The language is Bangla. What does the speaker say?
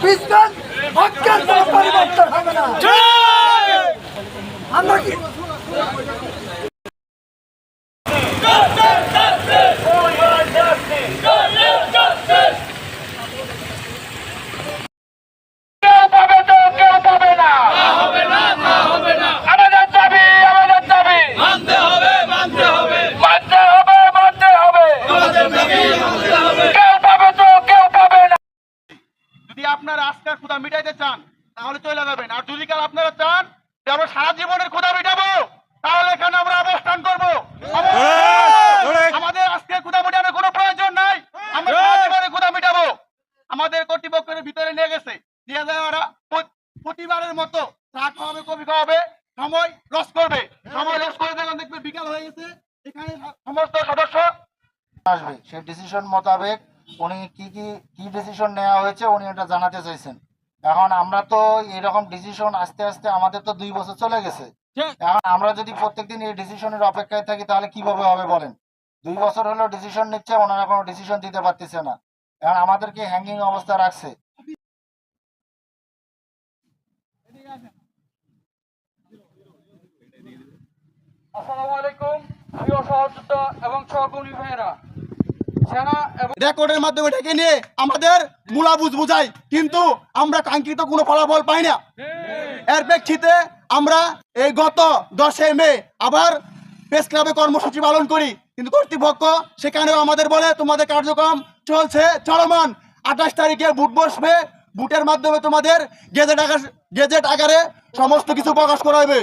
বুঝবেন হকের কোনো পরিবর্তন হবে না। আমরা কি আপনারা আজকের ক্ষুধা মিটাইতে চান তাহলে চলে যাবেন, আর যদি কাল আপনারা চান যে আমরা সারা জীবনের ক্ষুধা মিটাবো তাহলে এখানে আমরা অবস্থান করবো। আমাদের আজকে ক্ষুধা মিটানোর কোনো প্রয়োজন নাই, আমরা সারা জীবনের ক্ষুধা মিটাবো। আমাদের কর্তৃপক্ষের ভিতরে নিয়ে গেছে, নিয়ে যায় ওরা প্রতিবারের মতো চা খাওয়াবে, কফি খাওয়াবে, সময় লস করবে। সময় লস করে যখন দেখবে বিকাল হয়ে গেছে, এখানে সমস্ত সদস্য আসবে সেই ডিসিশন মোতাবেক উনি কি ডিসিশন নেওয়া হয়েছে উনি এটা জানাতে চাইছেন। এখন আমরা তো এরকম ডিসিশন আস্তে আস্তে আমাদের তো 2 বছর চলে গেছে। এখন আমরা যদি প্রত্যেকদিন এই ডিসিশনের অপেক্ষায় থাকি তাহলে কিভাবে হবে বলেন? 2 বছর হলো ডিসিশন নিচ্ছে, ওনারা কোনো ডিসিশন দিতে পারতেছে না। এখন আমাদেরকে হ্যাঙ্গিং অবস্থা রাখছে। আসসালামু আলাইকুম প্রিয় সহযোদ্ধা এবং সহকর্মী ভাইয়েরা, সেনা এবং রেকর্ডের মাধ্যমে ডেকে নিয়ে আমাদের মূলাবুঝ বুঝাই, কিন্তু আমরা কাঙ্ক্ষিত কোনো ফলাফল পাই না। এর প্রেক্ষিতে আমরা এই গত 10 মে আবার প্রেস ক্লাবে কর্মসূচি পালন করি, কিন্তু কর্তৃপক্ষ সেখানেও আমাদের বলে তোমাদের কার্যক্রম চলছে চলমান, 28 তারিখে ভোট বসবে, ভোটের মাধ্যমে তোমাদের গেজেট আকারে সমস্ত কিছু প্রকাশ করা হবে।